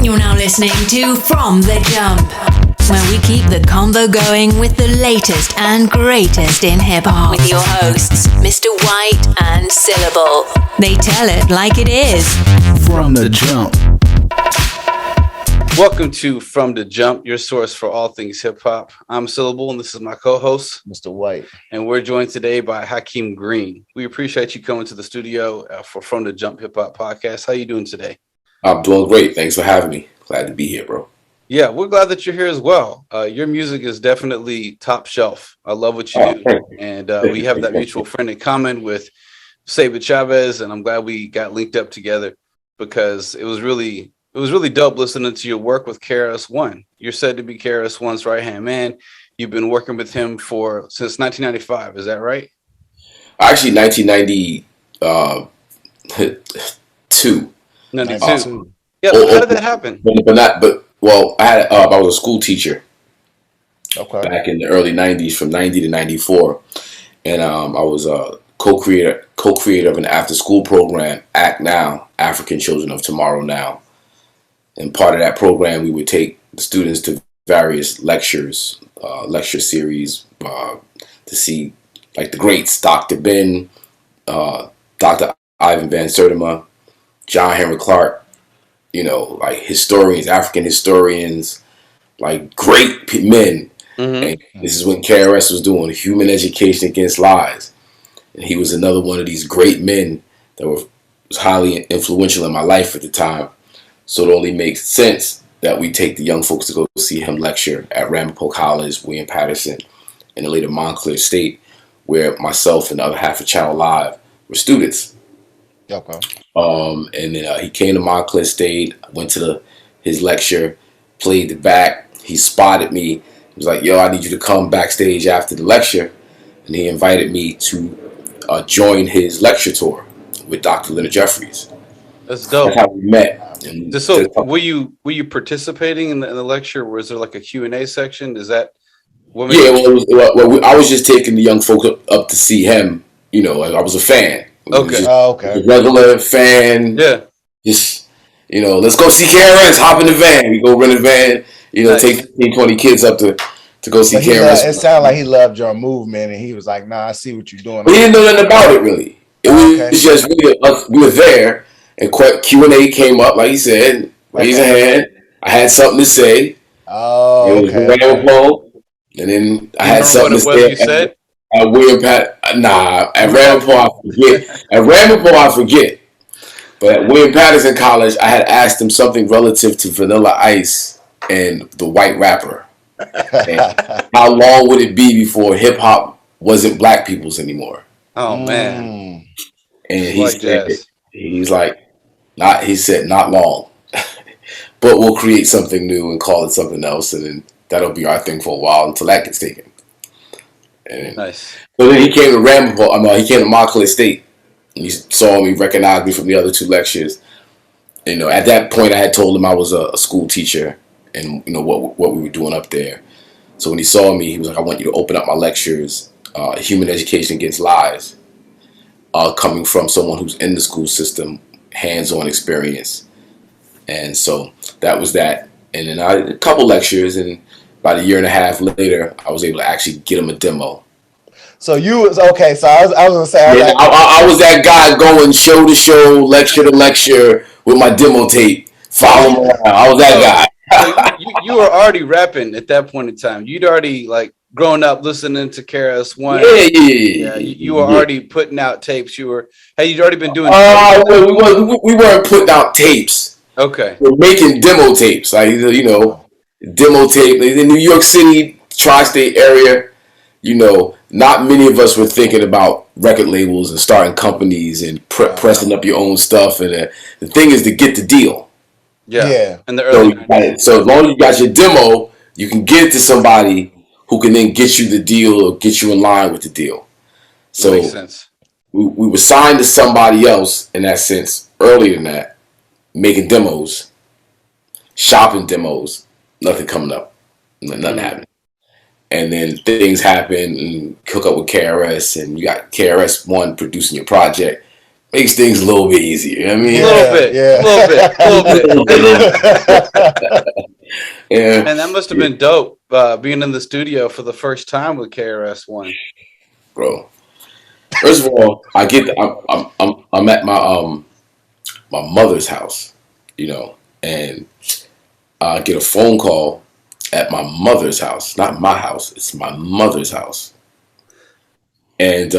You're now listening to From the Jump, where we keep the convo going with the latest and greatest in hip-hop. With your hosts, Mr. White and Syllable. They tell it like it is. From the Jump. Welcome to From the Jump, your source for all things hip-hop. I'm Syllable, and this is my co-host, Mr. White. And we're joined today by Hakim Green. We appreciate you coming to the studio for From the Jump Hip-Hop Podcast. How you doing today? I'm doing great. Thanks for having me. Glad to be here, bro. Yeah, we're glad that you're here as well. Your music is definitely top shelf. I love what you do. And we have that mutual friend in common with Cypher Chavez, and I'm glad we got linked up together because it was really dope listening to your work with KRS-One. You're said to be KRS-One's right-hand man. You've been working with him since 1995. Is that right? Actually, 1992. 92. Yeah, how did that happen? I was a school teacher back in the early 90s, from 90 to 94. And I was a co-creator of an after-school program, Act Now, African Children of Tomorrow Now. And part of that program, we would take the students to various lecture series to see like the greats, Dr. Ben, Dr. Ivan Van Sertima, John Henry Clark, like historians, African historians, like great men. Mm-hmm. And this is when KRS was doing Human Education Against Lies. And he was another one of these great men that was highly influential in my life at the time. So it only makes sense that we take the young folks to go see him lecture at Ramapo College, William Patterson, and the later Montclair State, where myself and the other half of Channel Live were students. Okay. And then he came to Montclair State, went to his lecture, played the back. He spotted me. He was like, "Yo, I need you to come backstage after the lecture." And he invited me to join his lecture tour with Dr. Leonard Jeffries. That's dope. That's how we met. And so were you participating in the lecture? Was there like a Q&A section? Is that what? Yeah, I was just taking the young folk up to see him. Like I was a fan. Okay. A regular fan. Yeah. Just, let's go see KRS. Hop in the van. We go rent a van. Nice. Take 15, 20 kids up to go see KRS. It sounded like he loved your movement, and he was like, "Nah, I see what you're doing." But he didn't know nothing about it really. It was just we were there, and Q&A came up, like he said. Raise a hand. I had something to say. Oh, okay. And then I had something to say. You said? At Ramapo, I forget. At Ramapo, I forget. But at William Patterson College, I had asked him something relative to Vanilla Ice and the white rapper. And how long would it be before hip hop wasn't black people's anymore? Oh man! And he said, not long, but we'll create something new and call it something else, and then that'll be our thing for a while until that gets taken. And nice. So then he came to he came to Montclair State. And he saw me, recognized me from the other two lectures. At that point, I had told him I was a school teacher and what we were doing up there. So when he saw me, he was like, "I want you to open up my lectures, Human Education Against Lies, coming from someone who's in the school system, hands-on experience." And so that was that. And then I did a couple lectures, and about a year and a half later, I was able to actually get him a demo. So you was okay. So I was gonna say, I was that guy going show to show, lecture to lecture with my demo tape. Follow him around. I was that guy. So you were already rapping at that point in time. You'd already grown up listening to KRS-One. Yeah. You were already putting out tapes. You'd already been doing. We weren't putting out tapes. Okay. We're making demo tapes. Demo tape in New York City, tri-state area. Not many of us were thinking about record labels and starting companies and pressing up your own stuff. And the thing is to get the deal. Yeah. And the early so as long as you got your demo, you can get it to somebody who can then get you the deal or get you in line with the deal. So makes sense. We were signed to somebody else in that sense earlier than that, making demos, shopping demos, nothing coming up, nothing happening. And then things happen and hook up with KRS, and you got KRS-One producing your project. makes things a little bit easier. I mean, a little bit. Yeah. And that must have been dope, being in the studio for the first time with KRS-One. Bro, first of all, I'm at my mother's house, you know, and I get a phone call at my mother's house, not my house, it's my mother's house, and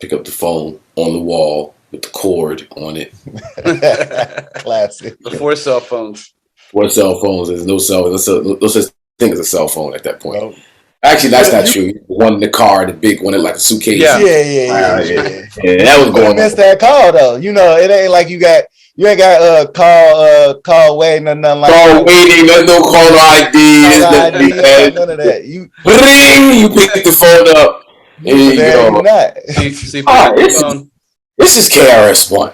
pick up the phone on the wall with the cord on it. Classic. Before cell phones. Before cell phones, there's no such thing as a cell phone at that point. Nope. Actually, that's not true. The one in the car, the big one, like a suitcase. Yeah. That was going on. Missed that call though. You know, it ain't like you ain't got call waiting or nothing like that. Call waiting, no caller ID, none of that. You ring, you pick the phone up. And you go, this is KRS-One.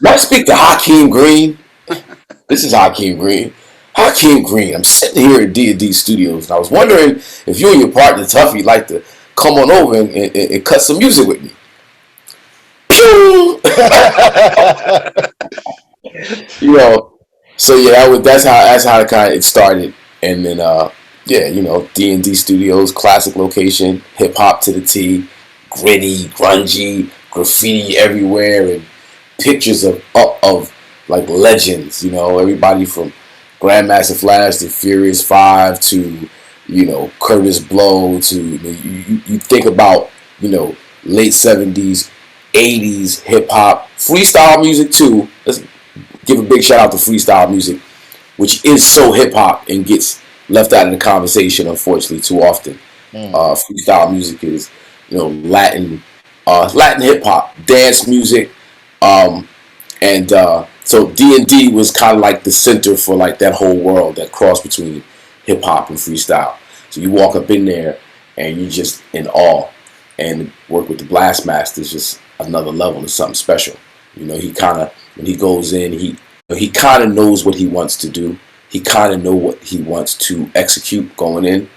Let's speak to Hakim Green. This is Hakim Green. Hakim Green, I'm sitting here at D&D Studios, and I was wondering if you and your partner Tuffy like to come on over and cut some music with me. You know, so yeah, that's how it kind of started, and then yeah, you know, D&D Studios, classic location, hip hop to the T, gritty, grungy, graffiti everywhere, and pictures of like legends. You know, everybody from Grandmaster Flash to Furious 5 to, you know, Curtis Blow to, you think about, you know, late 70s, 80s hip hop, freestyle music too. Let's give a big shout out to freestyle music, which is so hip hop and gets left out of the conversation, unfortunately, too often. Freestyle music is, you know, Latin hip hop, dance music, and so D&D was kind of like the center for like that whole world, that cross between hip hop and freestyle. So you walk up in there and you're just in awe, and work with the Blast Master is just another level. It's something special. You know, he kind of, when he goes in, he kind of knows what he wants to do. He kind of know what he wants to execute going in.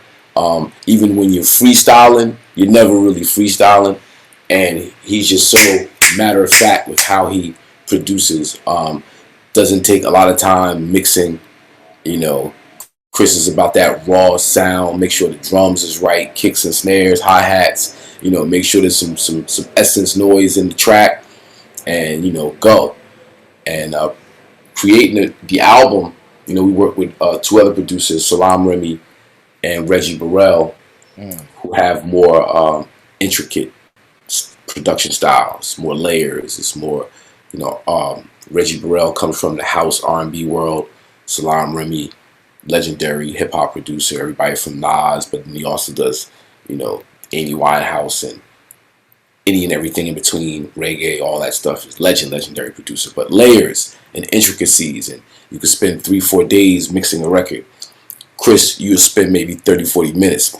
Even when you're freestyling, you're never really freestyling, and he's just so matter of fact with how he produces. Doesn't take a lot of time mixing. You know, Chris is about that raw sound. Make sure the drums is right, kicks and snares, hi-hats. You know, make sure there's some essence noise in the track, and you know, go. And creating the album, you know, we work with two other producers, Salam Remy and Reggie Burrell, who have more intricate production styles, more layers. It's more, you know, Reggie Burrell comes from the house R&B world. Salam Remy, legendary hip hop producer, everybody from Nas, but then he also does, you know, Amy Winehouse and any and everything in between, reggae, all that stuff. Is legendary producer, but layers and intricacies, and you could spend 3-4 days mixing a record. Chris, you would spend maybe 30-40 minutes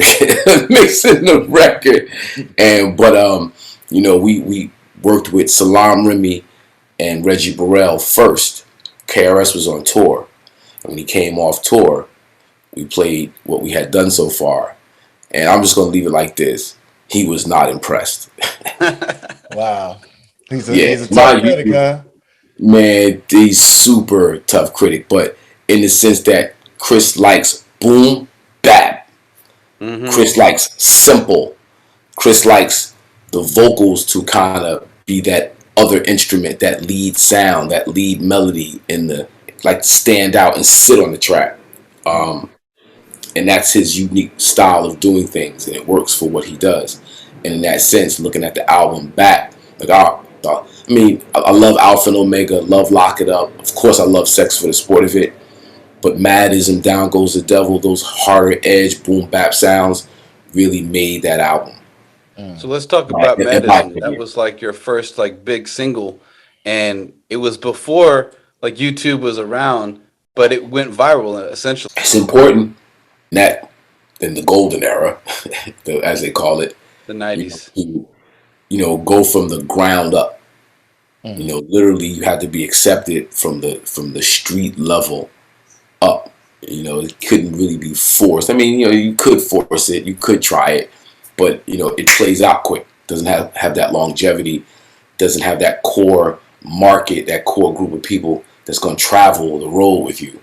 mixing the record. But you know, we worked with Salam Remy and Reggie Burrell first. KRS was on tour, and when he came off tour, we played what we had done so far, and I'm just gonna leave it like this: he was not impressed. Wow, he's a tough critic, huh? Man, he's super tough critic, but in the sense that Chris likes boom bap. Chris likes simple. Chris likes the vocals to kind of be that other instrument, that lead sound, that lead melody in the, like, to stand out and sit on the track. And that's his unique style of doing things, and it works for what he does. And in that sense, looking at the album back, like, I mean, I love Alpha and Omega, love Lock It Up. Of course, I love Sex for the Sport of It. But Mad Izm, Down Goes the Devil, those harder edge boom bap sounds really made that album. So let's talk about Mad Izm. That was like your first like big single, and it was before like YouTube was around, but it went viral essentially. It's important that in the golden era, as they call it, the 90s. You know, go from the ground up. You know, literally, you had to be accepted from the street level up. You know, it couldn't really be forced. I mean, you know, you could force it, you could try it, but you know, it plays out quick. Doesn't have that longevity. doesn't have that core market, that core group of people that's going to travel the road with you.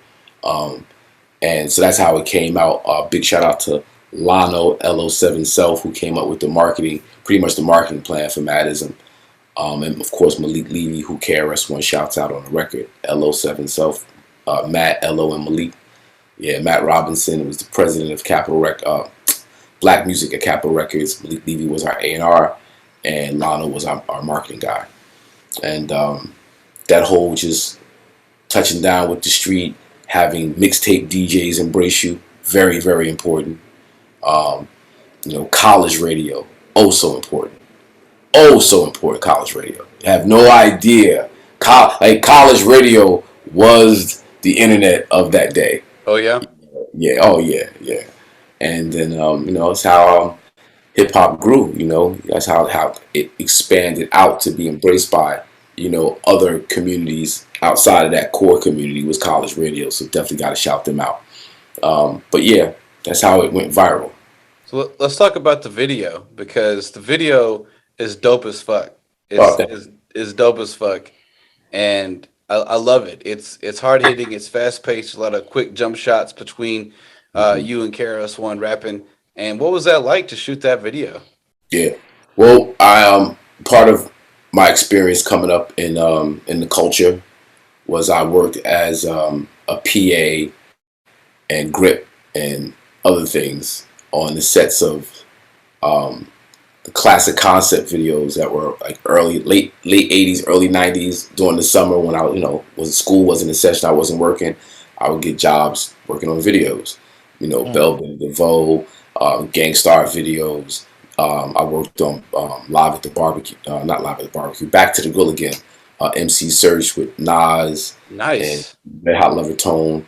And so that's how it came out. Big shout out to Lano, LO7 Self, who came up with the marketing, pretty much the marketing plan for Mad Izm. And of course, Malik Levy, who KRS-One shouts out on the record. LO7 Self, Matt, LO, and Malik. Yeah, Matt Robinson was the president of Black Music at Capitol Records. Malik Levy was our A&R, and Lano was our marketing guy. And that whole just touching down with the street, having mixtape DJs embrace you, very, very important. College radio, oh so important. Oh so important, college radio. You have no idea. College radio was the internet of that day. Oh yeah? Yeah, oh yeah. And then, it's how hip hop grew, That's how it expanded out to be embraced by, other communities outside of that core community was college radio. So definitely got to shout them out. But yeah, that's how it went viral. So let's talk about the video, because the video is dope as fuck. It's dope as fuck. And I love it. It's hard hitting, it's fast paced, a lot of quick jump shots between you and KRS-One rapping. And what was that like to shoot that video? Yeah. Well, part of my experience coming up in the culture was I worked as a PA and grip and other things on the sets of the classic concept videos that were like late 80s, early 90s during the summer when I school wasn't in session, I wasn't working. I would get jobs working on videos, Bell Biv DeVoe, Gangstarr videos. I worked on Live at the Barbecue, not Live at the Barbecue, Back to the Grill Again, MC Search with Nas, nice, and Red Hot Lover Tone.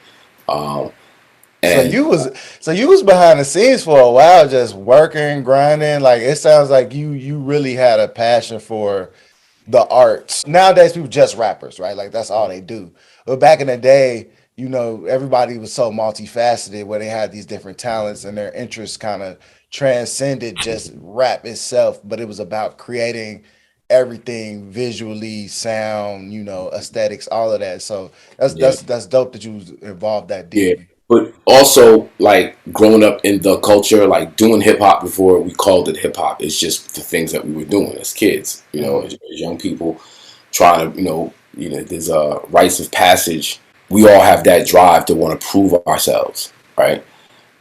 So you was behind the scenes for a while, just working, grinding. Like it sounds like you really had a passion for the arts. Nowadays, people just rappers, right? Like that's all they do. But back in the day, everybody was so multifaceted, where they had these different talents and their interests kind of transcended just rap itself. But it was about creating everything visually, sound, aesthetics, all of that. So that's dope that you was involved that deep. Yeah. But also, like, growing up in the culture, like, doing hip-hop before we called it hip-hop, it's just the things that we were doing as kids, as young people trying to, there's a rites of passage. We all have that drive to want to prove ourselves, right?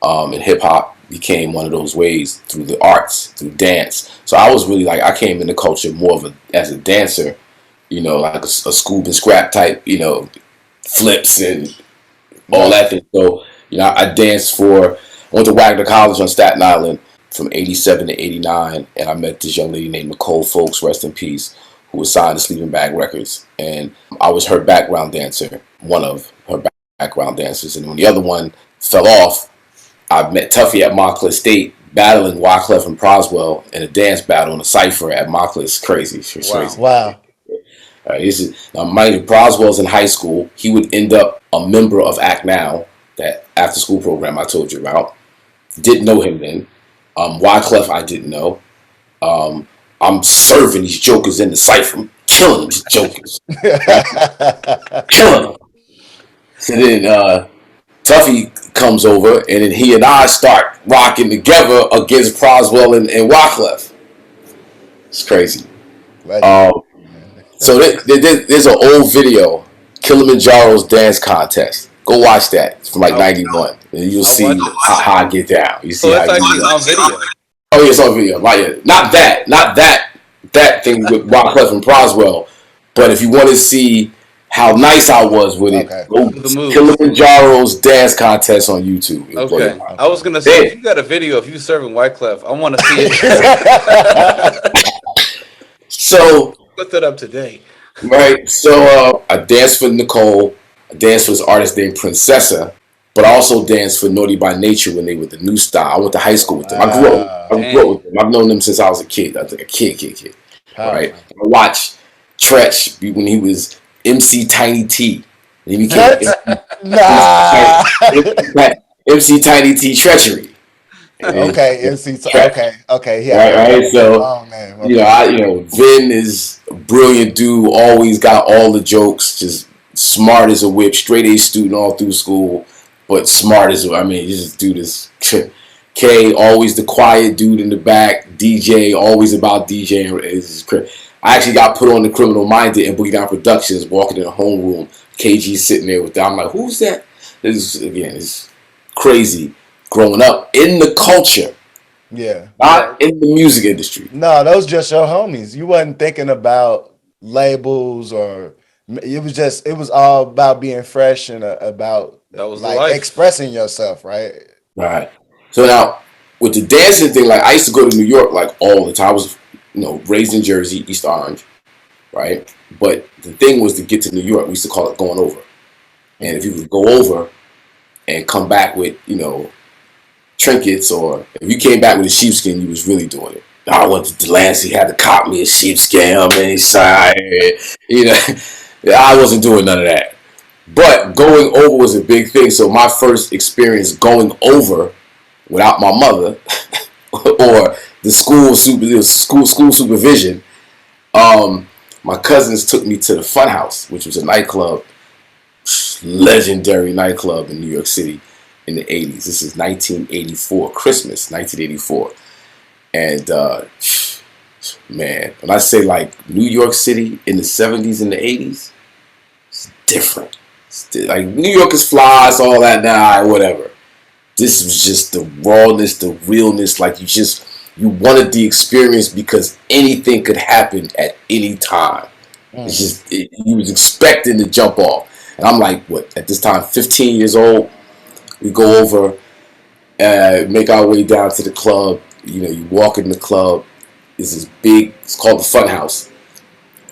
And hip-hop became one of those ways through the arts, through dance. So I was really, I came in the culture more as a dancer, like a Scoob and Scrap type, flips and all that thing. So, I danced I went to Wagner College on Staten Island from 87 to 89, and I met this young lady named Nicole Folks, rest in peace, who was signed to Sleeping Bag Records. And I was her background dancer, one of her background dancers. And when the other one fell off, I met Tuffy at Montclair State, battling Wyclef and Proswell in a dance battle in a Cypher at Montclair. It's crazy. It's crazy. Wow. Mind you, Proswell's in high school. He would end up a member of Act Now, that after school program I told you about. Didn't know him then. Wyclef I didn't know. I'm serving these jokers in the Cypher, killing these jokers, killing them. So then Tuffy comes over, and then he and I start rocking together against Proswell and Wyclef. It's crazy. So there's an old video, Kilimanjaro's dance contest. Go watch that. It's from 91. And you'll see how I get down. You see how it's actually on video. Oh, yeah, it's on video. Not that thing with Wyclef and Proswell. But if you want to see how nice I was with it, go Kilimanjaro's dance contest on YouTube. Okay. I was going to say, if you got a video of you serving Wyclef, I want to see it. So put that up today. Right. So I danced for Nicole. I danced for this artist named Princessa, but I also danced for Naughty by Nature when they were the new style. I went to high school with them. I grew up with them. I've known them since I was a kid. I was like a kid. Right. I watched Tretch when he was MC Tiny T. And he became MC Tiny T Treachery. Okay, MC. Okay, yeah. Right. So, long name. Okay. Vin is a brilliant dude. Always got all the jokes. Just smart as a whip. Straight A student all through school, but smart as this dude is. K, always the quiet dude in the back. DJ, always about DJing. I actually got put on the Criminal Minded and Boogie Down Productions, walking in the homeroom. KG sitting there with them. I'm like, who's that? This is, again, it's crazy. Growing up in the culture. Yeah. Not in the music industry. No, those just your homies. You wasn't thinking about labels or it was all about being fresh and about that was like expressing yourself, right? Right. So now with the dancing thing, like I used to go to New York like all the time. I was, raised in Jersey, East Orange, right? But the thing was to get to New York, we used to call it going over. And if you would go over and come back with, trinkets, or if you came back with a sheepskin, you was really doing it. I went to Delancey, had to cop me a sheepskin on any side. I wasn't doing none of that. But going over was a big thing. So my first experience going over without my mother or the school supervision, my cousins took me to the Funhouse, which was a nightclub, legendary nightclub in New York City in the 80s. This is 1984, Christmas, 1984. And man, when I say like New York City in the 70s and the 80s, it's different. Like New York is fly, it's all that now, whatever. This was just the rawness, the realness. Like you wanted the experience because anything could happen at any time. It's just you was expecting to jump off. And I'm like, what, at this time, 15 years old? We go over, make our way down to the club. You walk in the club. It's this big, it's called the Funhouse.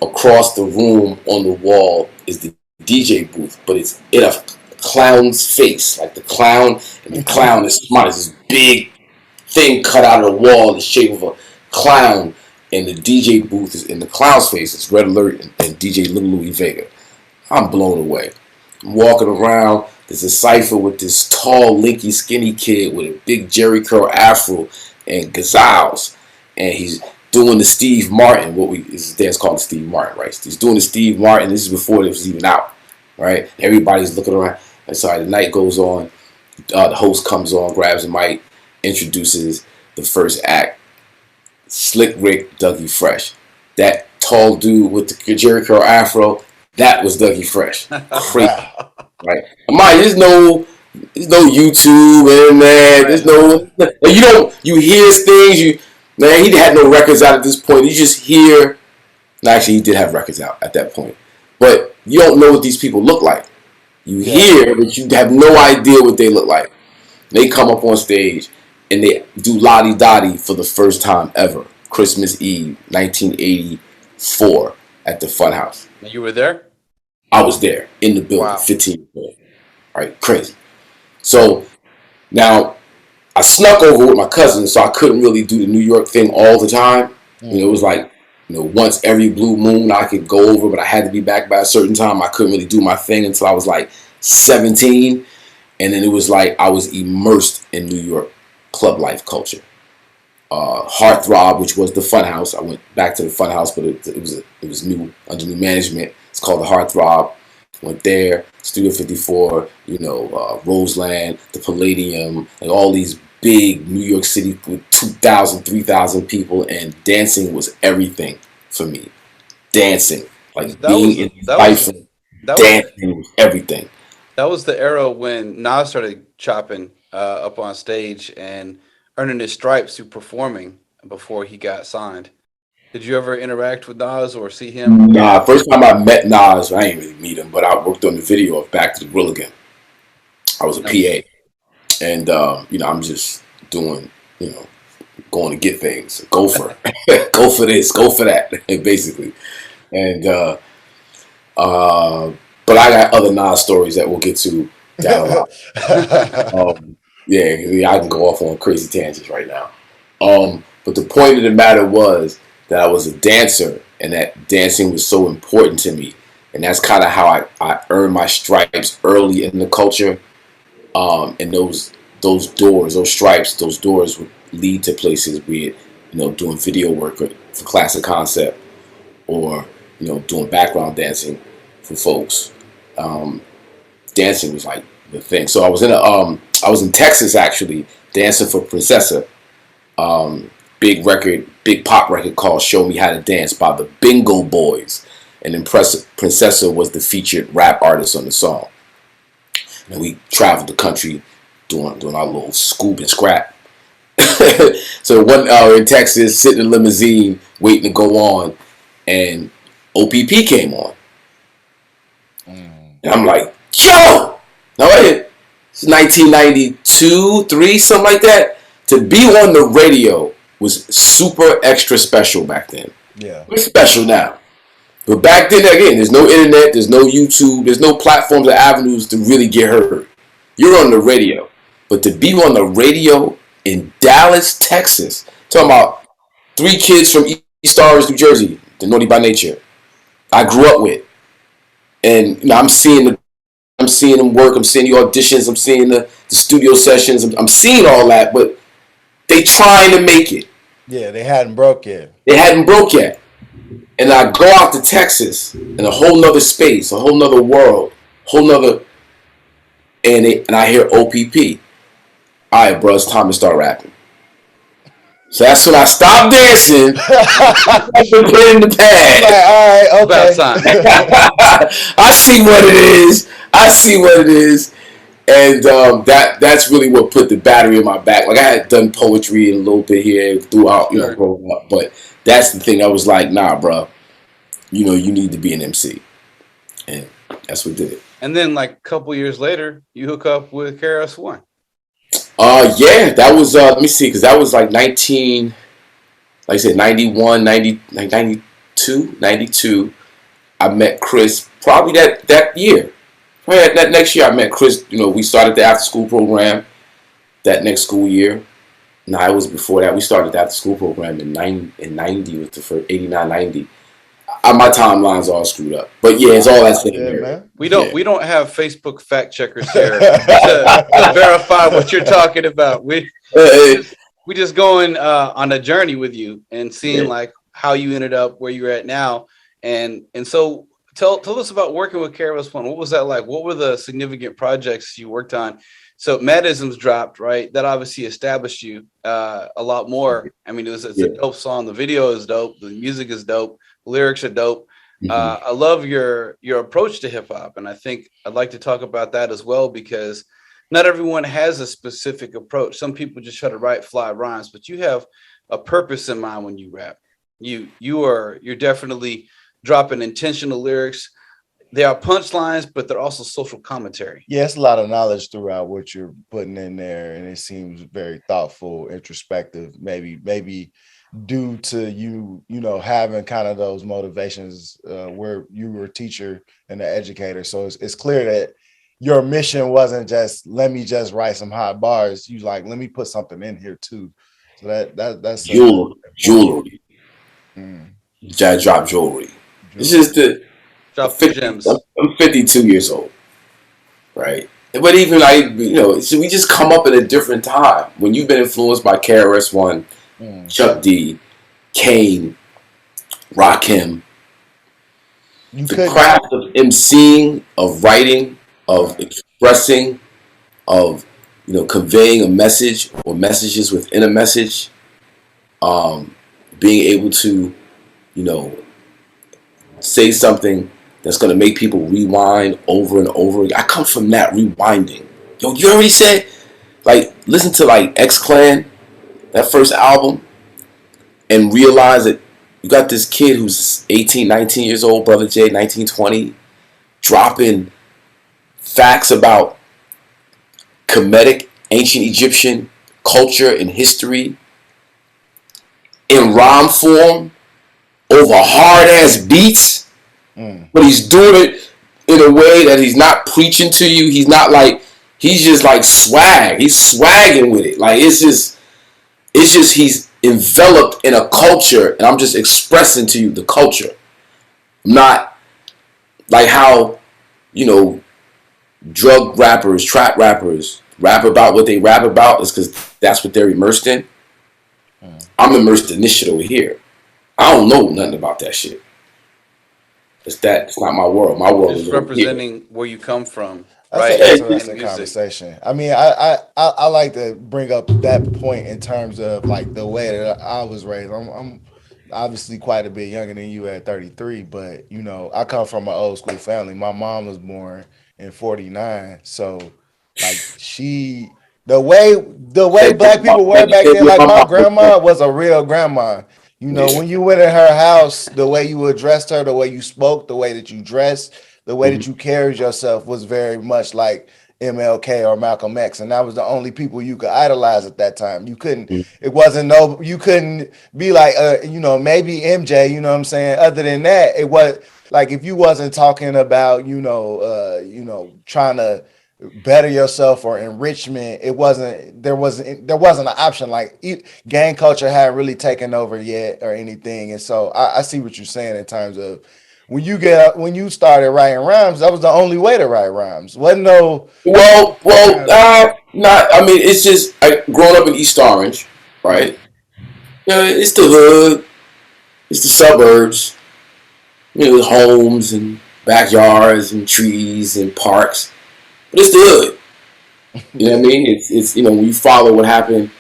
Across the room on the wall is the DJ booth, but it's in a clown's face. Like the clown, and the clown is smart. It's this big thing cut out of the wall, the shape of a clown. And the DJ booth is in the clown's face. It's Red Alert and DJ Little Louie Vega. I'm blown away. I'm walking around. There's a Cypher with this tall, linky, skinny kid with a big Jerry curl afro and gazelles. And he's doing the Steve Martin, his dance called the Steve Martin, right? He's doing the Steve Martin. This is before it was even out, right? Everybody's looking around. And so the night goes on. The host comes on, grabs a mic, introduces the first act. Slick Rick Dougie Fresh. That tall dude with the Jerry curl afro, that was Dougie Fresh. Crazy. Right. There's no YouTube, and man, there's no, you hear things, he had no records out at this point. You just hear, actually he did have records out at that point, but you don't know what these people look like. You hear, but you have no idea what they look like. They come up on stage and they do Lottie Dottie for the first time ever. Christmas Eve, 1984 at the Funhouse. And you were there? I was there in the building, wow. 15 years old. Right, crazy. So now I snuck over with my cousins, so I couldn't really do the New York thing all the time. It was like, once every blue moon I could go over, but I had to be back by a certain time. I couldn't really do my thing until I was like 17. And then it was like I was immersed in New York club life culture. Heartthrob, which was the Funhouse. I went back to the Funhouse, but it was new, under new management. It's called the Heartthrob. Went there, Studio 54, Roseland, the Palladium, like all these big New York City with 2,000, 3,000 people, and dancing was everything for me. Dancing, like being in life, dancing was everything. That was the era when Nas started chopping up on stage and earning his stripes through performing before he got signed. Did you ever interact with Nas or see him? Nah, first time I met Nas, I didn't really meet him, but I worked on the video of Back to the Grill Again. I was a PA. And, I'm just doing, going to get things. Go for it. Go for this. Go for that, basically. And, but I got other Nas stories that we'll get to down the line. I can go off on crazy tangents right now. But the point of the matter was that I was a dancer, and that dancing was so important to me. And that's kind of how I earned my stripes early in the culture. And those those doors, those stripes, those doors would lead to places, be it, doing video work for Classic Concept, or, doing background dancing for folks. Dancing was like the thing. So I was in Texas actually, dancing for Princessa. Big pop record called Show Me How to Dance by the Bingo Boys. And then Princessa was the featured rap artist on the song. And we traveled the country doing our little scoop and scrap. So one hour in Texas, sitting in a limousine, waiting to go on, and OPP came on. And I'm like, yo! Now it's 1992, 3, something like that. To be on the radio was super extra special back then. Yeah. It's special now. But back then, again, there's no internet, there's no YouTube, there's no platforms or avenues to really get heard. You're on the radio. But to be on the radio in Dallas, Texas, talking about 3 kids from East Orange, New Jersey, the Naughty by Nature, I grew up with. And I'm seeing them work, I'm seeing the auditions, I'm seeing the studio sessions, I'm seeing all that, but they trying to make it. Yeah, they hadn't broke yet. And I go out to Texas in a whole nother space, a whole nother world, and I hear OPP. All right, bro, it's time to start rapping. So that's when I stopped dancing. I put it in the pad. Like, all right, okay. About time. I see what it is. And that's really what put the battery in my back. Like, I had done poetry a little bit here throughout, growing up. But that's the thing. I was like, nah, bro. You need to be an MC. And that's what did it. And then, like, a couple years later, you hook up with KRS-One. Yeah, that was, let me see, because that was like 91, 92. I met Chris probably that year. Right, that next year I met Chris. We started the after school program that next school year. No, it was before that. We started the after school program in 90 was the first 89, 90. My timeline's all screwed up, but yeah, it's all that same area. We don't have Facebook fact checkers here to verify what you're talking about. We just going on a journey with you and seeing like how you ended up where you're at now, and so tell us about working with KRS-One. What was that like? What were the significant projects you worked on? So Mad Izm's dropped, right? That obviously established you a lot more. I mean, it's a dope song. The video is dope. The music is dope. The lyrics are dope. I love your approach to hip hop, and I think I'd like to talk about that as well, because not everyone has a specific approach. Some people just try to write fly rhymes, but you have a purpose in mind when you rap. You're definitely dropping intentional lyrics. They are punchlines, but they're also social commentary. Yeah, it's a lot of knowledge throughout what you're putting in there, and it seems very thoughtful, introspective, maybe due to you having kind of those motivations where you were a teacher and an educator. So it's clear that your mission wasn't just, let me just write some hot bars. You like, let me put something in here too. So that's jewelry. Drop jewelry. It's just drop 50 gems. I'm 52 years old, right? But even so we just come up at a different time. When you've been influenced by KRS-One, Chuck D, Kane, Rakim, the craft of MCing, of writing, of expressing, of conveying a message or messages within a message, being able to say something that's going to make people rewind over and over again. I come from that rewinding. You already said, listen to X-Clan, that first album, and realize that you got this kid who's 18, 19 years old, Brother J, 19, 20, dropping facts about Kemetic, ancient Egyptian culture and history in rhyme form over hard-ass beats, but he's doing it in a way that he's not preaching to you. He's not he's just swag. He's swagging with it. It's just he's enveloped in a culture, and I'm just expressing to you the culture. I'm not like how, drug rappers, trap rappers, rap about what they rap about is because that's what they're immersed in. I'm immersed in this shit over here. I don't know nothing about that shit. It's not my world. My world is is representing where you come from. That's Right, an interesting conversation. I mean, I like to bring up that point in terms of like the way that I was raised. I'm obviously quite a bit younger than you at 33, but you know, I come from an old school family. My mom was born in 49, so like the way black people were back then, like my grandma was a real grandma. You know, when you went in her house, the way you addressed her, the way you spoke, the way that you dressed, the way that you carried yourself was very much like MLK or Malcolm X, and that was the only people you could idolize at that time. You couldn't. It wasn't you couldn't be like, you know, maybe MJ. You know what I'm saying? Other than that, it was like if you wasn't talking about, you know, trying to better yourself or enrichment, there wasn't an option. Like gang culture hadn't really taken over yet or anything, and so I see what you're saying in terms of when you started writing rhymes, that was the only way to write rhymes. Wasn't no not. I mean, it's just growing up in East Orange, right? You know, it's the hood, it's the suburbs, you know, homes and backyards and trees and parks. But it's the hood. You know what I mean? It's you know, when you follow what happened,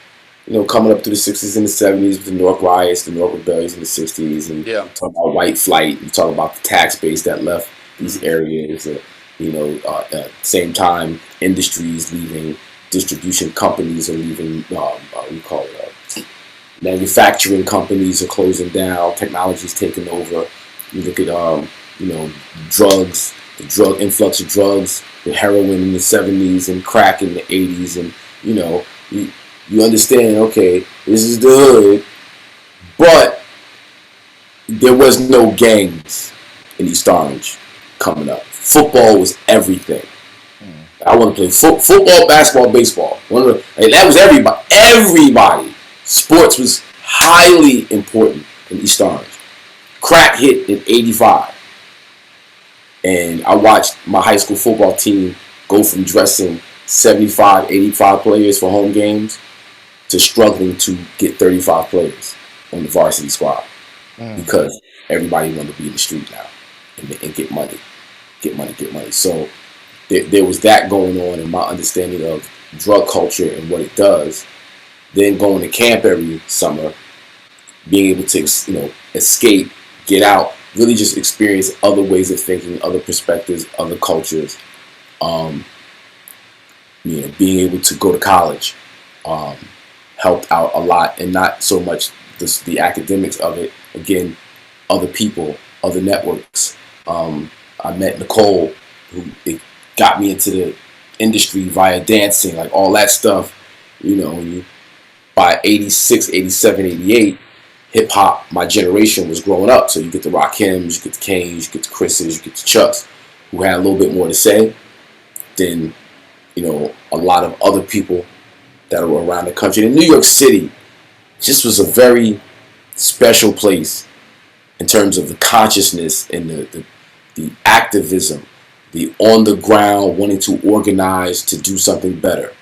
you know, coming up through the 60s and the 70s with the North Riots, the North Rebellions in the 60s, and talk about white flight, you talk about the tax base that left these areas, you know, at the same time, industries leaving, distribution companies are leaving, we call it, manufacturing companies are closing down, technology's taking over. You look at, you know, drugs, the drug influx of drugs, the heroin in the 70s and crack in the 80s, and, you know, you understand, okay, this is the hood, but there was no gangs in East Orange coming up. Football was everything. I want to play football, basketball, baseball. And that was everybody. Everybody. Sports was highly important in East Orange. Crack hit in 85. And I watched my high school football team go from dressing 75, 85 players for home games to struggling to get 35 players on the varsity squad because everybody wanted to be in the street now and get money. So there was that going on in my understanding of drug culture and what it does. Then going to camp every summer, being able to, you know, escape, get out, really just experience other ways of thinking, other perspectives, other cultures. You know, being able to go to college helped out a lot, and not so much the academics of it. Again, other people, other networks. I met Nicole, who it got me into the industry via dancing, like all that stuff. You know, by 86, 87, 88, hip hop, my generation was growing up. So you get the Rakims, you get the Kanes, you get the Chris's, you get the Chucks, who had a little bit more to say than, you know, a lot of other people that were around the country. And New York City just was a very special place in terms of the consciousness and the activism, the on the ground wanting to organize to do something better.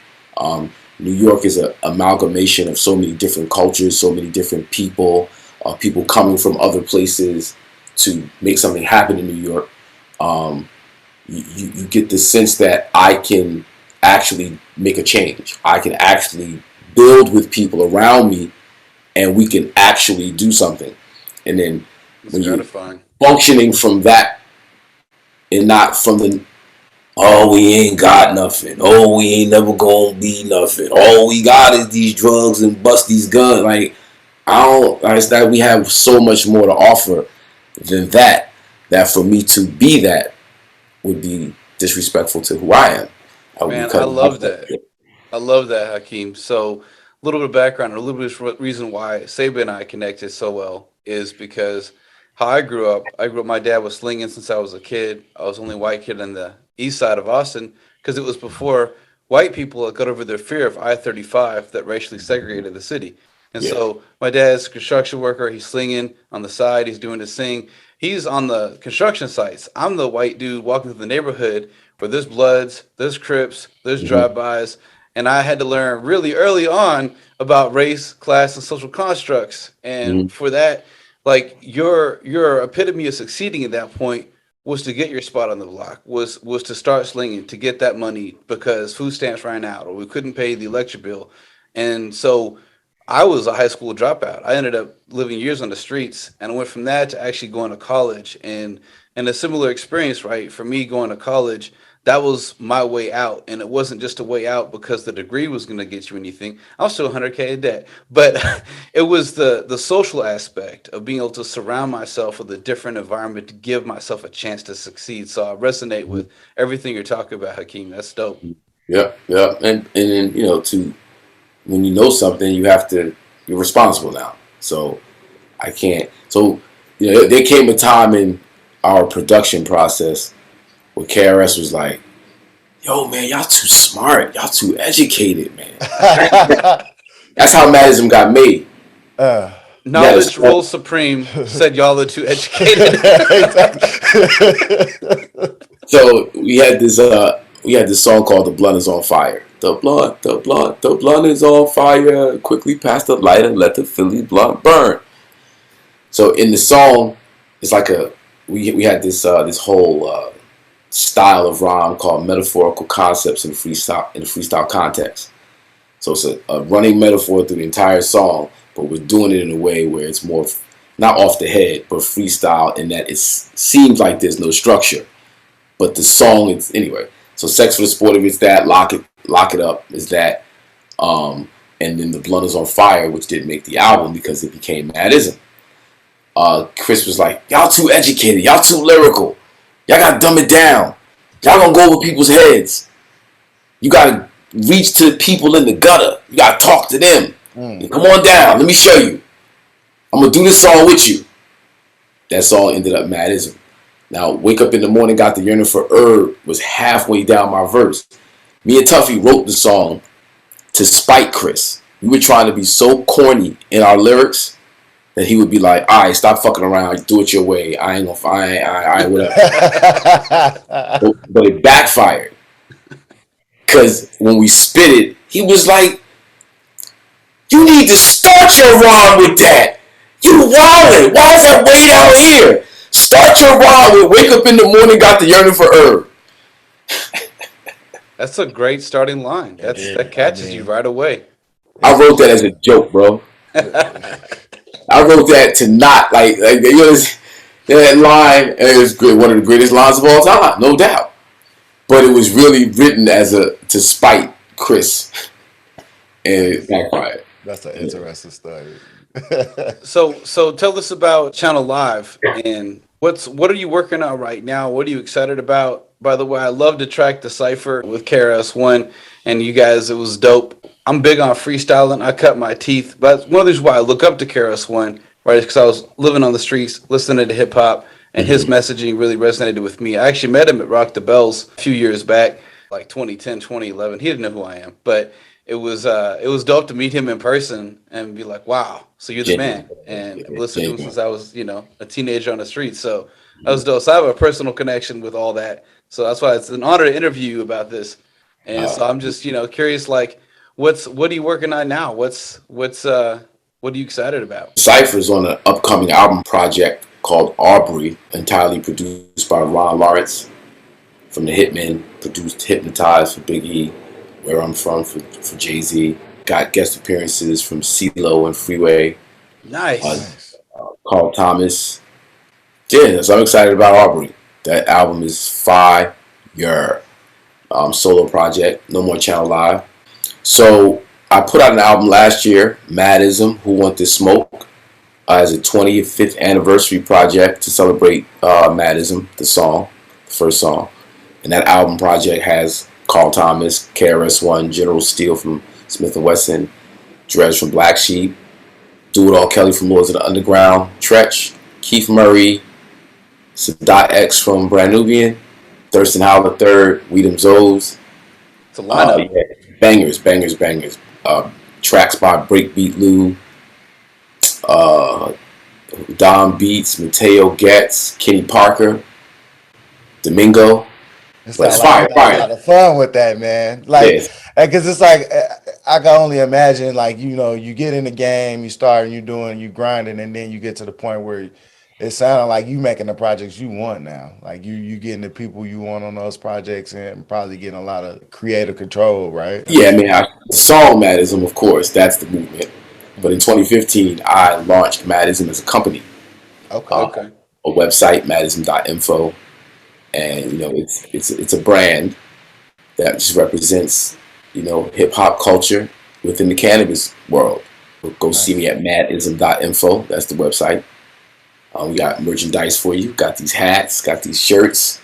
New York is an amalgamation of so many different cultures, so many different people, people coming from other places to make something happen in New York. You get the sense that I can actually make a change. I can actually build with people around me, and we can actually do something. And then when you're functioning from that and not from the, oh, we ain't got nothing, oh, we ain't never gonna be nothing, all we got is these drugs and bust these guns. Like, it's that we have so much more to offer than that for me to be that would be disrespectful to who I am. Man, I love that. I love that, Hakim. So a little bit of background, or a little bit of reason why Saba and I connected so well is because how I grew up, my dad was slinging since I was a kid. I was the only white kid on the east side of Austin because it was before white people got over their fear of I-35 that racially segregated the city. And so my dad's a construction worker. He's slinging on the side. He's doing his thing. He's on the construction sites. I'm the white dude walking through the neighborhood where there's Bloods, there's Crips, there's drive-bys, and I had to learn really early on about race, class, and social constructs. And for that, like your epitome of succeeding at that point was to get your spot on the block, was to start slinging, to get that money because food stamps ran out or we couldn't pay the electric bill. And so I was a high school dropout. I ended up living years on the streets, and I went from that to actually going to college. And a similar experience, right? For me going to college, that was my way out. And it wasn't just a way out because the degree was going to get you anything. I was still 100K in debt, but it was the social aspect of being able to surround myself with a different environment to give myself a chance to succeed. So I resonate with everything you're talking about, Hakim. That's dope. Yeah. And then, you know, when you know something, you're responsible now. So I can't. So, you know, there came a time in our production process where KRS was like, yo, man, y'all too smart. Y'all too educated, man. That's how Mad Izm got made. Knowledge rules supreme, said y'all are too educated. So we had this song called "The Blunt Is on Fire." The blunt is on fire. Quickly pass the lighter, let the Philly blunt burn. So in the song, it's like we had this whole style of rhyme called metaphorical concepts in freestyle context. So it's a running metaphor through the entire song, but we're doing it in a way where it's more not off the head, but freestyle in that it seems like there's no structure. But the song is anyway. So Sex for the Sport of It's that, Lock It Up is that. And then The Blunt Is on Fire, which didn't make the album because it became Mad Izm. Chris was like, y'all too educated, y'all too lyrical. Y'all gotta dumb it down. Y'all gonna go over people's heads. You gotta reach to people in the gutter. You gotta talk to them. Come on down, let me show you. I'm gonna do this song with you. That song ended up Mad Izm. Now, Wake Up in the Morning, Got the Yearning for Herb was halfway down my verse. Me and Tuffy wrote the song to spite Chris. We were trying to be so corny in our lyrics that he would be like, all right, stop fucking around, do it your way. I ain't whatever. but it backfired. Because when we spit it, he was like, you need to start your rhyme with that. You wildin'. Why is that way down here? Start your rhyme with Wake Up in the Morning, Got the Yearning for Herb. That's a great starting line. That catches you right away. I wrote that as a joke, bro. I wrote that to not like you know that line is one of the greatest lines of all time, no doubt. But it was really written as to spite Chris, and it backfired. That's an interesting story. So tell us about Channel Live and what are you working on right now? What are you excited about? By the way, I love to track the Cypher with KRS-One and you guys. It was dope. I'm big on freestyling. I cut my teeth, but one of the reasons why I look up to KRS-One, right, is because I was living on the streets, listening to hip hop, and his messaging really resonated with me. I actually met him at Rock the Bells a few years back, like 2010, 2011. He didn't know who I am, but it was dope to meet him in person and be like, wow, so you're the man. And I've listened to him since I was, a teenager on the street. So that was dope. So I have a personal connection with all that. So that's why it's an honor to interview you about this. And so I'm just, curious, like, what are you working on now? What are you excited about? Cypher's on an upcoming album project called Aubrey, entirely produced by Ron Lawrence from the Hitmen, produced Hypnotized for Big E, Where I'm From for Jay-Z. Got guest appearances from CeeLo and Freeway. Nice. Carl Thomas. Yeah, so I'm excited about Aubrey. That album is fire. Solo project, No More Channel Live. So I put out an album last year, Mad Izm, Who Want This Smoke, as a 25th anniversary project to celebrate Mad Izm, the first song. And that album project has Carl Thomas, KRS-One, General Steele from Smith & Wesson, Jerz from Black Sheep, Do It All Kelly from Lords of the Underground, Tretch, Keith Murray, Sadat X from Brand Nubian, Thurston Howell III, Weedham Zoes. It's a lineup. Bangers. Tracks by Breakbeat Lou, Dom Beats, Mateo Getz, Kenny Parker, Domingo. But it's like you fire, had a lot of fun with that, man. Like, Yes. because it's like I can only imagine, like, you get in the game, you start, and you grinding, and then you get to the point where it sounded like you making the projects you want now. Like you getting the people you want on those projects, and probably getting a lot of creative control, right? Yeah, I mean, the song Mad Izm, of course, that's the movement. But in 2015, I launched Mad Izm as a company. Okay. A website, madizm.info, and it's a brand that just represents hip hop culture within the cannabis world. Go see me at madizm.info. That's the website. We got merchandise for you. Got these hats. Got these shirts.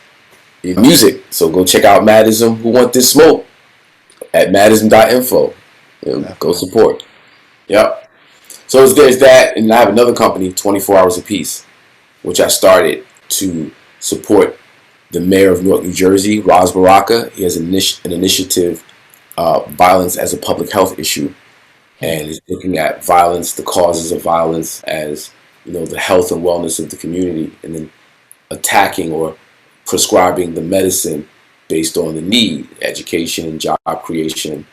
Music. So go check out Mad Izm. Who want this smoke? At madizm.info. Go support. Yep. So there's that, and I have another company, 24 Hours of Peace, which I started to support the mayor of Newark, New Jersey, Ras Baraka. He has an initiative, violence as a public health issue, and is looking at violence, the causes of violence, as the health and wellness of the community, and then attacking or prescribing the medicine based on the need, education and job creation,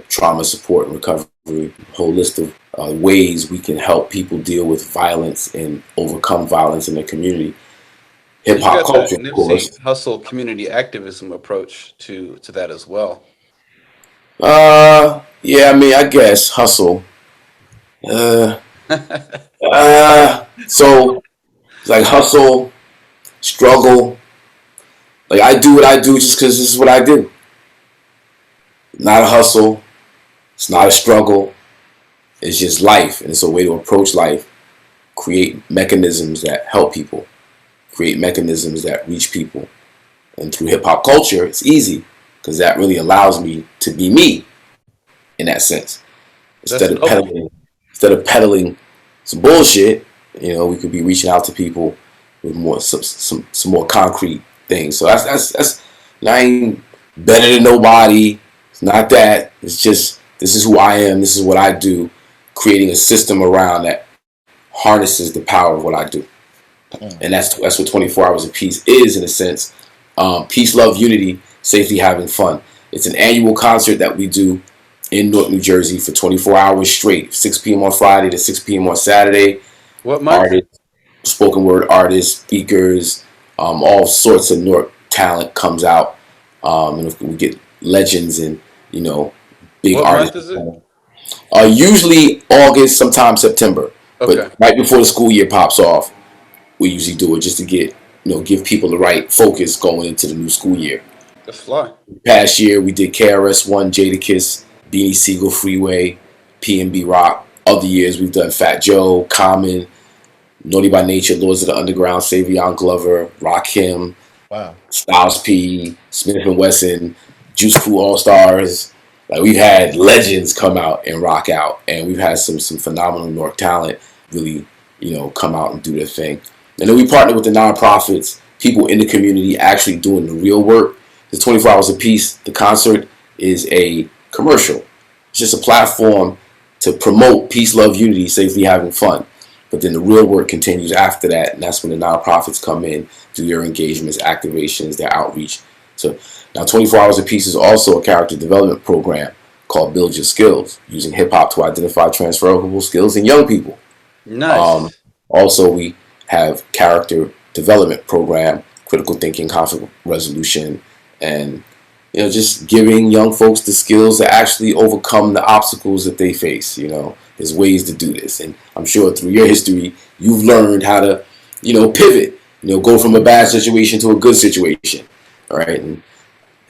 trauma support and recovery, a whole list of ways we can help people deal with violence and overcome violence in their community. Hip hop culture, of course. Hustle community activism approach to that as well. Yeah, I mean, I guess hustle. So it's like hustle, struggle. Like I do what I do just because this is what I do. Not a hustle. It's not a struggle. It's just life, and it's a way to approach life. Create mechanisms that help people. Create mechanisms that reach people. And through hip hop culture, it's easy because that really allows me to be me in that sense. Instead of peddling some bullshit, we could be reaching out to people with more some more concrete things. So that's I ain't better than nobody. It's not that. It's just this is who I am. This is what I do. Creating a system around that harnesses the power of what I do. And that's what 24 Hours of Peace is, in a sense. Peace, love, unity, safely having fun. It's an annual concert that we do in Newark, New Jersey for 24 hours straight, 6 p.m. on Friday to 6 p.m. on Saturday. What month? Artists, spoken word artists, speakers, all sorts of Newark talent comes out. And we get legends and, big what artists. What month is it? Usually August, sometimes September. Okay. But right before the school year pops off, we usually do it just to get, give people the right focus going into the new school year. That's fly. Past year, we did KRS-One, Jadakiss, Beanie Siegel, Freeway, PNB Rock. Other years, we've done Fat Joe, Common, Naughty by Nature, Lords of the Underground, Savion Glover, Rakim, wow, Styles P, Smith & Wesson, Juice Crew All-Stars. Like, we've had legends come out and rock out, and we've had some phenomenal Newark talent really, come out and do their thing. And then we partner with the nonprofits, people in the community actually doing the real work. The 24 Hours of Peace, the concert, is a commercial. It's just a platform to promote peace, love, unity, safely having fun. But then the real work continues after that, and that's when the nonprofits come in, do their engagements, activations, their outreach. So now 24 Hours of Peace is also a character development program called Build Your Skills, using hip-hop to identify transferable skills in young people. Nice. Also, we have character development program, critical thinking, conflict resolution, and just giving young folks the skills to actually overcome the obstacles that they face. There's ways to do this, and I'm sure through your history, you've learned how to, pivot. Go from a bad situation to a good situation. All right, and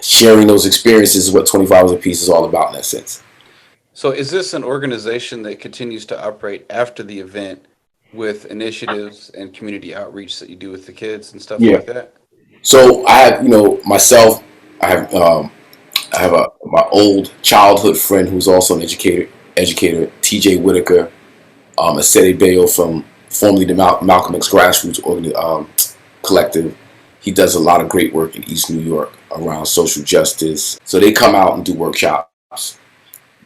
sharing those experiences is what 24 Hours of Peace is all about in that sense. So, is this an organization that continues to operate after the event with initiatives and community outreach that you do with the kids and stuff like that? So I have, myself. I have my old childhood friend who's also an educator, TJ Whitaker, Asede Bayo from formerly the Malcolm X Grassroots Collective. He does a lot of great work in East New York around social justice. So they come out and do workshops.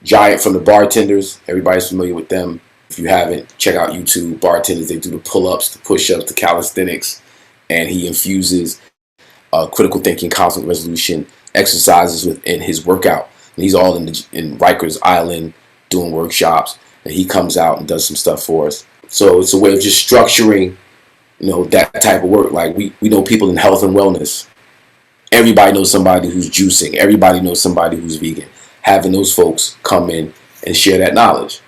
Giant from the Bartenders, everybody's familiar with them. If you haven't, check out YouTube. Bartenders, they do the pull-ups, the push-ups, the calisthenics, and he infuses critical thinking, conflict resolution exercises within his workout. And he's all in Rikers Island doing workshops, and he comes out and does some stuff for us. So it's a way of just structuring, that type of work. Like we know people in health and wellness. Everybody knows somebody who's juicing. Everybody knows somebody who's vegan. Having those folks come in and share that knowledge,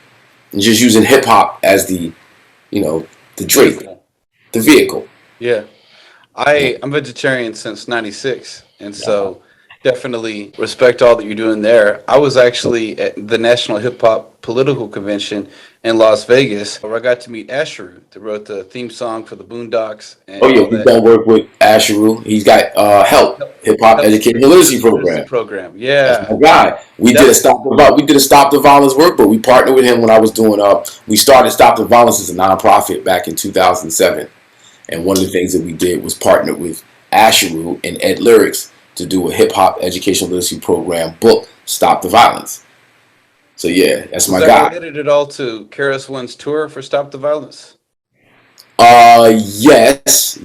and just using hip hop as the drink, the vehicle. Yeah, I'm vegetarian since '96, and so definitely respect all that you're doing there. I was actually at the National Hip Hop Political Convention in Las Vegas, where I got to meet Asheru, that wrote the theme song for the Boondocks. And we've done work with Asheru. He's got HELP, Hip Hop Education Literacy Program. Yeah, that's my guy. We did a Stop the Violence workbook. We partnered with him when I was doing. We started Stop the Violence as a nonprofit back in 2007, and one of the things that we did was partner with Asheru and Ed Lyrics to do a hip hop educational literacy program book, Stop the Violence. So yeah, that's my guy. Related at all to KRS-One's tour for Stop the Violence? Yes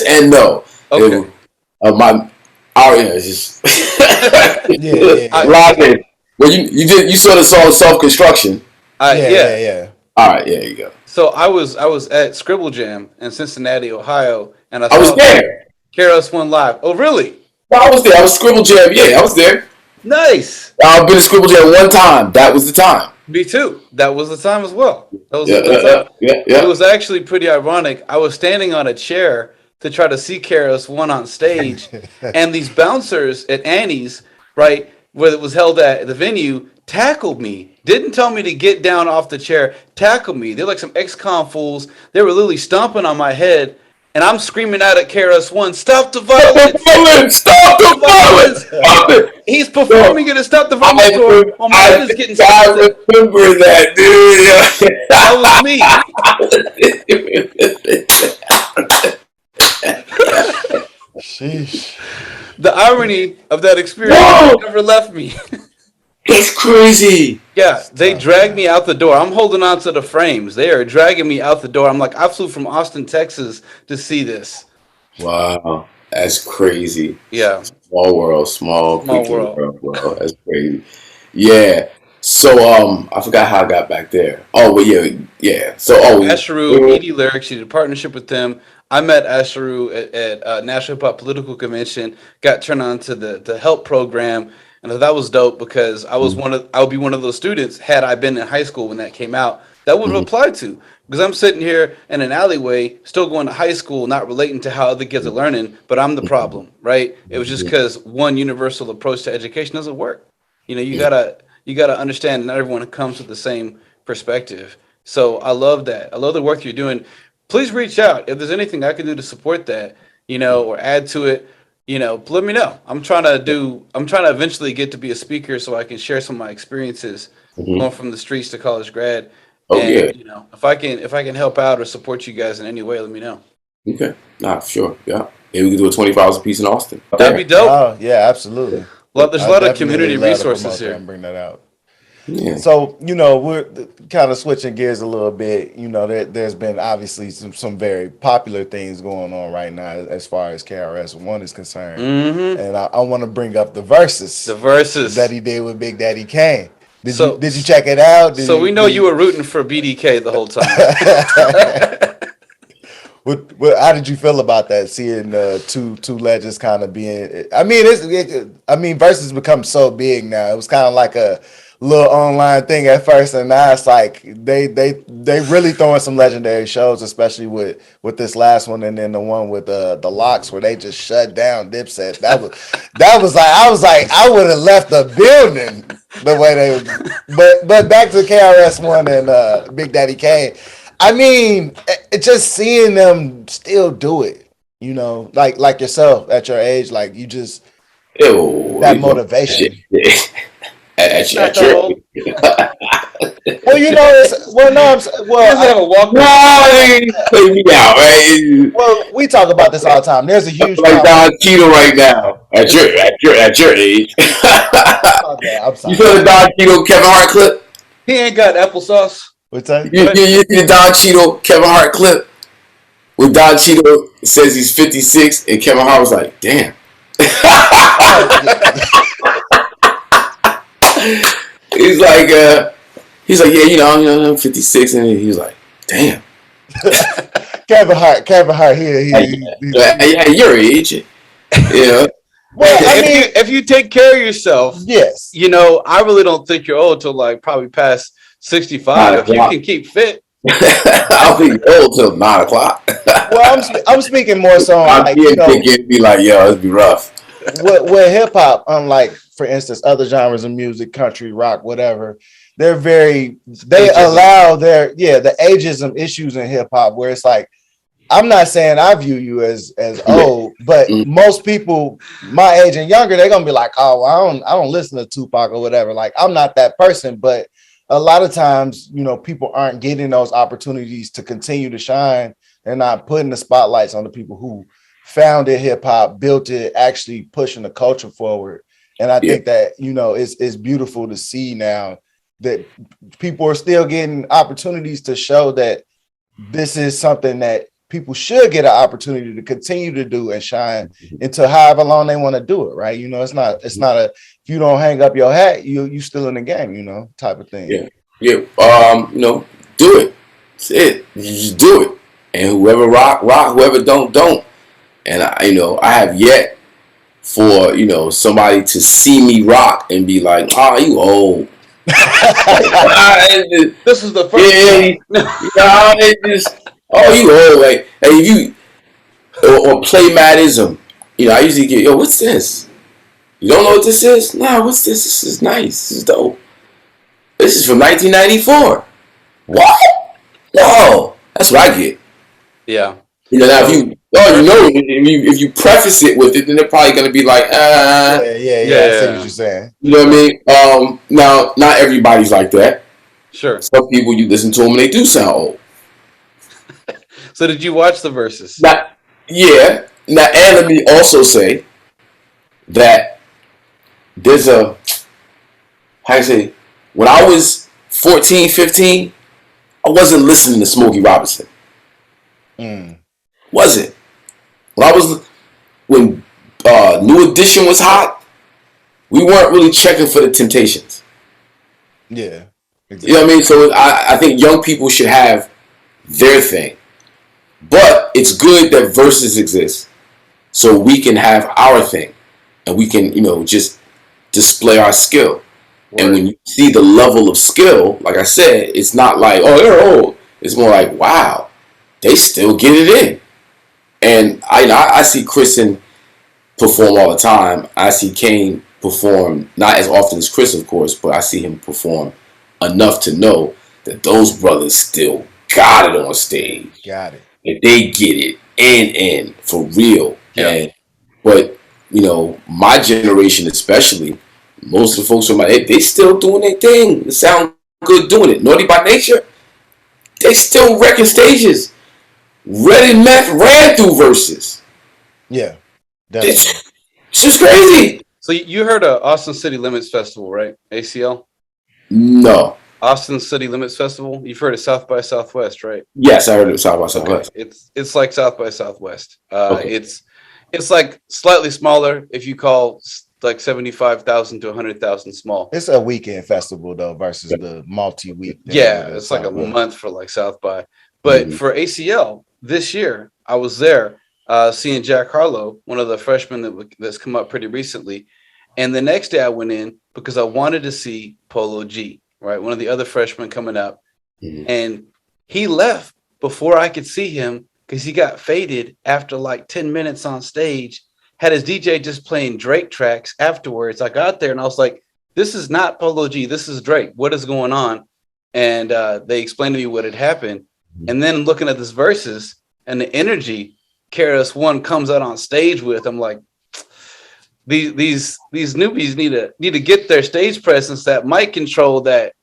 and no. Okay. Well, you saw the song Self Construction. Yeah. All right, there you go. So I was at Scribble Jam in Cincinnati, Ohio, and I was there. KRS-One live. Oh, really? Well, I was there. I was Scribble Jam. Yeah, I was there. Nice. I've been to Scribble Jam one time. That was the time. Me too. That was the time as well. Yeah. It was actually pretty ironic. I was standing on a chair to try to see KRS-One on stage, and these bouncers at Annie's, right, where it was held at the venue, tackled me. Didn't tell me to get down off the chair. Tackled me. They're like some ex-con fools. They were literally stomping on my head. And I'm screaming out at KRS-One, "Stop the violence! Stop the violence! Stop it!" He's performing at a Stop the Violence tour. My head is getting I remember that, dude. That was me. Sheesh. The irony of that experience never left me. It's crazy. Yeah, they dragged me out the door. I'm holding on to the frames. They are dragging me out the door. I'm like, I flew from Austin, Texas to see this. Wow, that's crazy. Yeah. Small world. That's crazy. Yeah. So I forgot how I got back there. Oh, well, yeah. So Asheru, ED Lyrics, she did a partnership with them. I met Asheru at National Hip Hop Political Convention. Got turned on to the HELP program. And that was dope because I would be one of those students, had I been in high school when that came out, that would have applied to. Because I'm sitting here in an alleyway, still going to high school, not relating to how other kids are learning, but I'm the problem, right? It was just because one universal approach to education doesn't work. You gotta understand not everyone comes with the same perspective. So I love that. I love the work you're doing. Please reach out if there's anything I can do to support that, or add to it. Let me know. I'm trying to eventually get to be a speaker so I can share some of my experiences going from the streets to college grad. If I can help out or support you guys in any way, let me know. Okay. Sure. Yeah. Maybe we can do a 24 hours a piece in Austin. That'd be dope. Oh, yeah, absolutely. There's a lot of community resources here. And bring that out. Yeah. So, we're kind of switching gears a little bit. There's been obviously some very popular things going on right now as far as KRS-One is concerned. Mm-hmm. And I want to bring up the verses. that he did with Big Daddy Kane. Did you check it out? We know you were rooting for BDK the whole time. How did you feel about that? Seeing two legends kind of being. Versus become so big now. It was kind of like a little online thing at first, and now it's like they really throwing some legendary shows, especially with this last one, and then the one with the Locks where they just shut down Dipset. That was like I would have left the building the way they were. But back to KRS-One and Big Daddy Kane. Just seeing them still do it, like yourself at your age, like you just that motivation. At your Well, play me out, right? Well, we talk about this all the time. There's a huge like Don Cheadle right now. At your age. I'm sorry. You saw the Don Cheadle Kevin Hart clip? He ain't got applesauce. What's that? You see the Don Cheadle Kevin Hart clip? Where Don Cheadle says he's 56 and Kevin Hart was like, damn, He's like, yeah, I'm 56, and he's like, damn. Kevin Hart here. Yeah, your age. Yeah. Well, if you take care of yourself, yes. I really don't think you're old till like probably past 65. If you can keep fit, I'll be old till 9 o'clock. Well, I'm speaking more so on like be like, yo, it'd be rough. With hip hop, unlike for instance other genres of music, country, rock, whatever, they allow the ageism issues in hip hop where it's like, I'm not saying I view you as old, but most people my age and younger, they're gonna be like, oh, well, I don't listen to Tupac or whatever. Like, I'm not that person, but a lot of times, people aren't getting those opportunities to continue to shine. They're not putting the spotlights on the people who founded hip hop, built it, actually pushing the culture forward. And I think that, it's beautiful to see now that people are still getting opportunities to show that this is something that people should get an opportunity to continue to do and shine into however long they want to do it. Right. It's not if you don't hang up your hat, you still in the game, type of thing. Yeah. Do it. That's it. You just do it. And whoever rock, whoever don't. And I have yet for, somebody to see me rock and be like, oh, you old. This is the first time. Oh, you old. Like, hey, you or play Mad Izm. I usually get, yo, what's this? You don't know what this is? Nah, what's this? This is nice. This is dope. This is from 1994. What? No, that's what I get. Yeah. Now if you preface it with it, then they're probably gonna be like, Yeah. I see what you're saying. You know what I mean? Now, not everybody's like that. Sure. Some people, you listen to them and they do sound old. So did you watch the verses? Now, and let me also say that there's when I was 14, 15, I wasn't listening to Smokey Robinson. Wasn't. When New Edition was hot, we weren't really checking for the Temptations. Yeah. Exactly. You know what I mean? So I think young people should have their thing. But it's good that verses exist so we can have our thing and we can, just display our skill. Word. And when you see the level of skill, like I said, it's not like, oh, they're old. It's more like, wow, they still get it in. And I see Christian perform all the time. I see Kane perform, not as often as Chris, of course, but I see him perform enough to know that those brothers still got it on stage. Got it. If they get it and for real. Yeah. But my generation especially, most of the folks from they still doing their thing. They sound good doing it. Naughty by Nature, they still wrecking stages. Red and Meth ran through verses. Yeah. Definitely. It's just crazy. So you heard of Austin City Limits Festival, right? ACL? No. Austin City Limits Festival. You've heard of South by Southwest, right? Yes, I heard of South by Southwest. Okay. It's like South by Southwest. Okay. It's like slightly smaller if you call like 75,000 to 100,000 small. It's a weekend festival though versus the multi-week. Yeah, it's like a month for like South by. But for ACL this year, I was there seeing Jack Harlow, one of the freshmen that's come up pretty recently. And the next day I went in because I wanted to see Polo G. Right, one of the other freshmen coming up, and he left before I could see him because he got faded after like 10 minutes on stage. Had his DJ just playing Drake tracks afterwards. I got there and I was like, "This is not Polo G. This is Drake. What is going on?" And they explained to me what had happened. And then looking at this verses and the energy KRS-One comes out on stage with, I'm like, these newbies need to get their stage presence, that mic control, that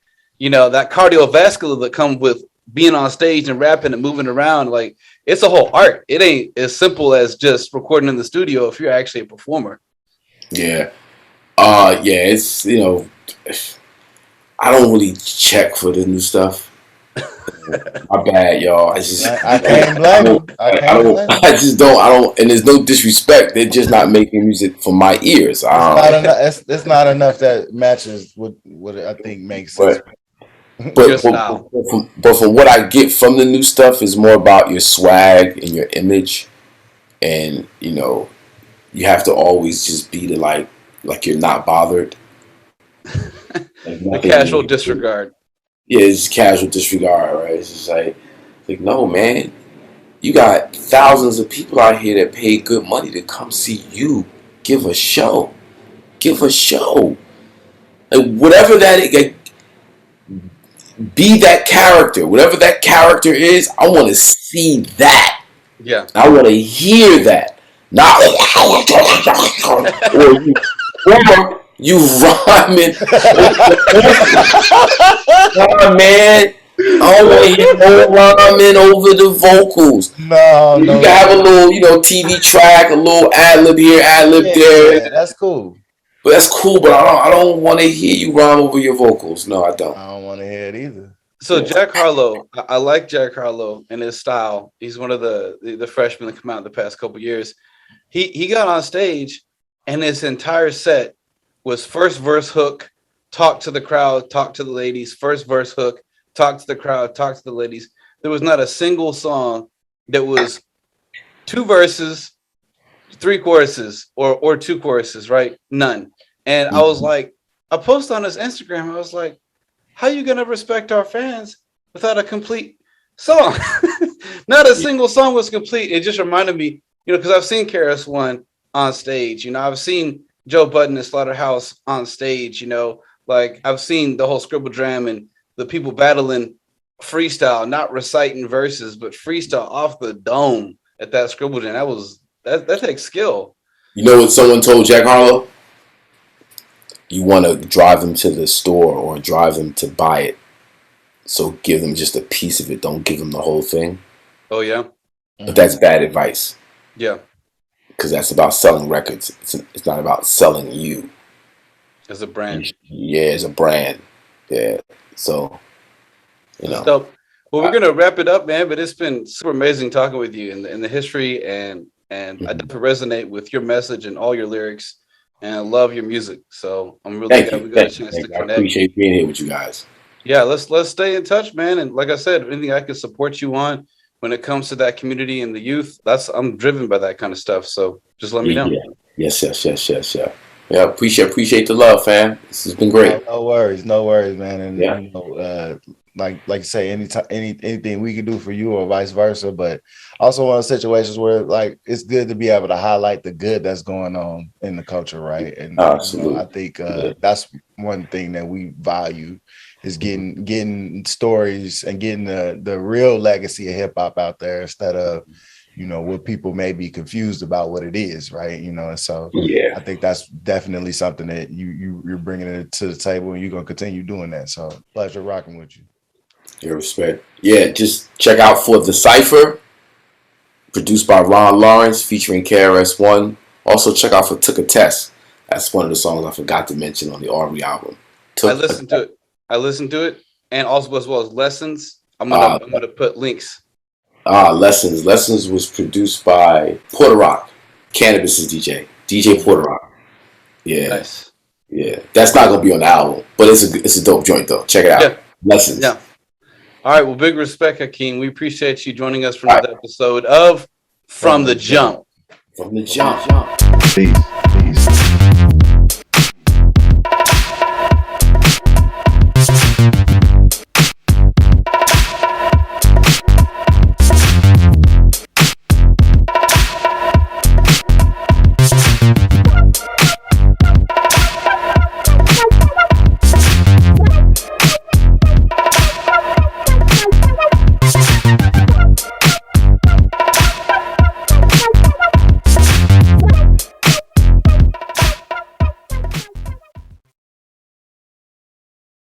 that cardiovascular that comes with being on stage and rapping and moving around. Like, it's a whole art. It ain't as simple as just recording in the studio if you're actually a performer. Yeah. It's I don't really check for the new stuff. My bad, y'all. I can't blame you. I just don't. And there's no disrespect. They're just not making music for my ears. It's not enough that matches what I think makes sense. But from what I get from the new stuff is more about your swag and your image, and you know, you have to always just be like you're not bothered. The casual disregard. Yeah, it's casual disregard, right? It's just like no, man. You got thousands of people out here that pay good money to come see you give a show. Give a show. Like, whatever that is, like, be that character. Whatever that character is, I want to see that. Yeah. I want to hear that. Not or you rhyming. Oh, man. I don't want to hear no rhyming over the vocals. No. You can have a little, TV track, a little ad lib here, ad lib there. Yeah, that's cool. But that's cool. But I don't want to hear you rhyme over your vocals. No, I don't. I don't want to hear it either. So Jack Harlow, I like Jack Harlow and his style. He's one of the freshmen that come out in the past couple years. He got on stage, and his entire set was first verse hook, talk to the crowd, talk to the ladies. First verse hook, talk to the crowd, talk to the ladies. There was not a single song that was 2 verses, 3 choruses, or 2 choruses, right? None. And I was like, I posted on his Instagram, I was like, how you gonna respect our fans without a complete song? Not a single song was complete. It just reminded me, because I've seen KRS-One on stage. I've seen Joe Budden and Slaughterhouse on stage. Like I've seen the whole Scribble Jam and the people battling freestyle, not reciting verses, but freestyle off the dome at that Scribble Jam. That takes skill. You know what someone told Jack Harlow? You want to drive them to the store or drive them to buy it. So give them just a piece of it. Don't give them the whole thing. Oh, yeah? But that's bad advice. Yeah. Because that's about selling records. It's not about selling you. As a brand. Yeah, as a brand. Yeah. So, Dope. Well, we're going to wrap it up, man. But it's been super amazing talking with you in the history. And I definitely resonate with your message and all your lyrics. And I love your music. So I'm really glad we got a chance to connect. I appreciate being here with you guys. Yeah, let's stay in touch, man. And like I said, anything I can support you on when it comes to that community and the youth, I'm driven by that kind of stuff. So just let me know. Yeah. Yes. Yeah, appreciate the love, fam. This has been great. No worries, man. And like you say, anything we can do for you or vice versa. But also one of the situations where it's good to be able to highlight the good that's going on in the culture, right? And absolutely. I think that's one thing that we value is getting stories and getting the real legacy of hip hop out there instead of what people may be confused about what it is, right? And so I think that's definitely something that you're bringing it to the table, and you're gonna continue doing that. So pleasure rocking with you. Your respect. Yeah, just check out for the Cypher, produced by Ron Lawrence, featuring KRS-One. Also check out for Took a Test. That's one of the songs I forgot to mention on the Aubrey album. I listened to it, and also as well as Lessons. I'm gonna put links. Lessons. Lessons was produced by Porter Rock. Cannabis' DJ Porter Rock. Yeah. Nice. Yeah. That's not gonna be on the album, but it's a dope joint though. Check it out. Yeah. Lessons. Yeah. All right. Well, big respect, Hakim. We appreciate you joining us for another episode of From the Jump. From the Jump. Peace.